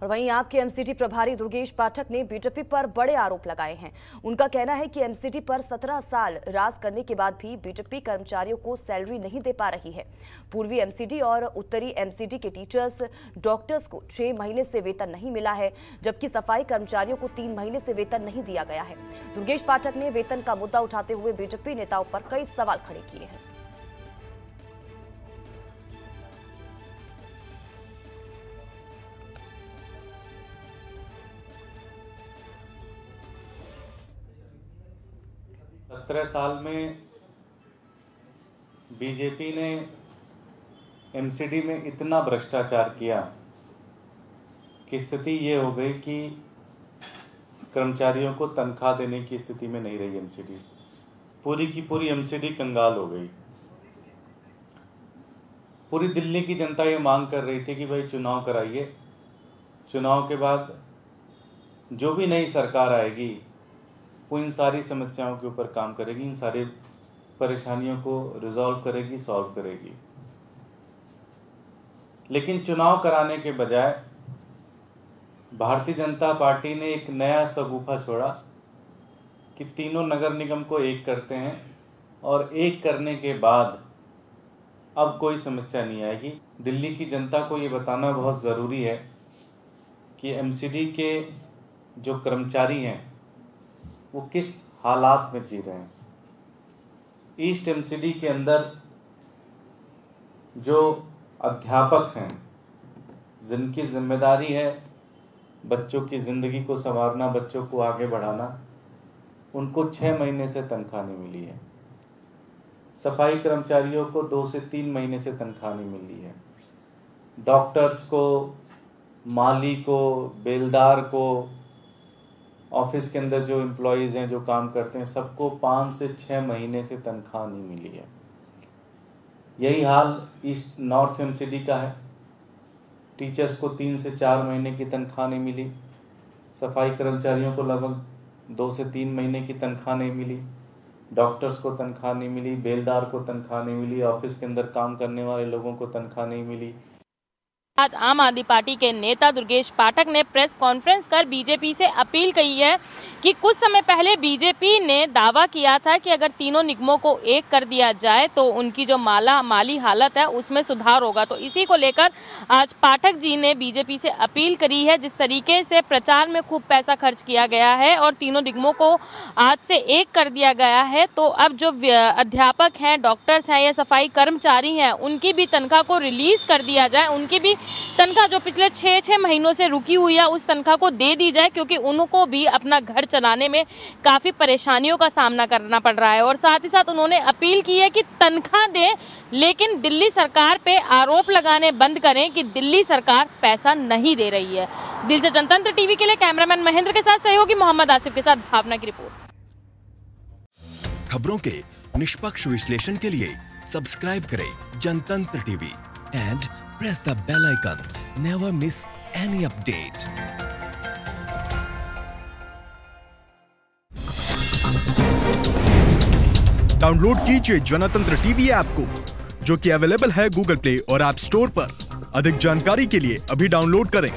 और वहीं आपके एमसीडी प्रभारी दुर्गेश पाठक ने बीजेपी पर बड़े आरोप लगाए हैं। उनका कहना है कि एमसीडी पर 17 साल राज करने के बाद भी बीजेपी कर्मचारियों को सैलरी नहीं दे पा रही है। पूर्वी एमसीडी और उत्तरी एमसीडी के टीचर्स, डॉक्टर्स को 6 महीने से वेतन नहीं मिला है, जबकि सफाई कर्मचारियों को 3 महीने से वेतन नहीं दिया गया है। दुर्गेश पाठक ने वेतन का मुद्दा उठाते हुए बीजेपी नेताओं पर कई सवाल खड़े किए हैं। सत्रह साल में बीजेपी ने एमसीडी में इतना भ्रष्टाचार किया कि स्थिति ये हो गई कि कर्मचारियों को तनख्वाह देने की स्थिति में नहीं रही एमसीडी। पूरी की पूरी एमसीडी कंगाल हो गई। पूरी दिल्ली की जनता ये मांग कर रही थी कि भाई चुनाव कराइए, चुनाव के बाद जो भी नई सरकार आएगी वो इन सारी समस्याओं के ऊपर काम करेगी, इन सारी परेशानियों को रिजॉल्व करेगी, सॉल्व करेगी। लेकिन चुनाव कराने के बजाय भारतीय जनता पार्टी ने एक नया सगुफा छोड़ा कि तीनों नगर निगम को एक करते हैं और एक करने के बाद अब कोई समस्या नहीं आएगी। दिल्ली की जनता को ये बताना बहुत ज़रूरी है कि एमसीडी के जो कर्मचारी हैं वो किस हालात में जी रहे हैं। ईस्ट एमसीडी के अंदर जो अध्यापक हैं, जिनकी जिम्मेदारी है बच्चों की ज़िंदगी को संवारना, बच्चों को आगे बढ़ाना, उनको 6 महीने से तनख्वाह नहीं मिली है। सफाई कर्मचारियों को 2 से 3 महीने से तनख्वाह नहीं मिली है। डॉक्टर्स को, माली को, बेलदार को, ऑफिस के अंदर जो एम्प्लॉयज़ हैं, जो काम करते हैं, सबको 5 से 6 महीने से तनख्वाह नहीं मिली है। यही हाल ईस्ट नॉर्थ एमसीडी का है। टीचर्स को 3 से 4 महीने की तनख्वाह नहीं मिली। सफाई कर्मचारियों को लगभग 2 से 3 महीने की तनख्वाह नहीं मिली। डॉक्टर्स को तनख्वाह नहीं मिली, बेलदार को तनख्वाह नहीं मिली, ऑफिस के अंदर काम करने वाले लोगों को तनख्वाह नहीं मिली। आज आम आदमी पार्टी के नेता दुर्गेश पाठक ने प्रेस कॉन्फ्रेंस कर बीजेपी से अपील की है कि कुछ समय पहले बीजेपी ने दावा किया था कि अगर तीनों निगमों को एक कर दिया जाए तो उनकी जो माली हालत है उसमें सुधार होगा। तो इसी को लेकर आज पाठक जी ने बीजेपी से अपील करी है। जिस तरीके से प्रचार में खूब पैसा खर्च किया गया है और तीनों निगमों को आज से एक कर दिया गया है, तो अब जो अध्यापक हैं, डॉक्टर्स हैं या सफाई कर्मचारी हैं, उनकी भी तनख्वाह को रिलीज़ कर दिया जाए। उनकी भी तनख्वाह जो पिछले 6 महीनों से रुकी हुई है उस तनख्वाह को दे दी जाए, क्योंकि उनको भी अपना घर चलाने में काफ़ी परेशानियों का सामना करना पड़ रहा है। और साथ ही साथ उन्होंने अपील की है कि तनख्वाह दें, लेकिन दिल्ली सरकार पे आरोप लगाने बंद करें कि दिल्ली सरकार पैसा नहीं दे रही है। दिल से जनतंत्र टीवी के लिए कैमरामैन महेंद्र के साथ सहयोगी मोहम्मद आसिफ के साथ भावना की रिपोर्ट। खबरों के निष्पक्ष विश्लेषण के लिए सब्सक्राइब करें जनतंत्र TV and press the bell icon. Never miss any update. Download कीजिए जनतंत्र टीवी ऐप को, जो कि अवेलेबल है गूगल प्ले और ऐप स्टोर पर। अधिक जानकारी के लिए अभी डाउनलोड करें।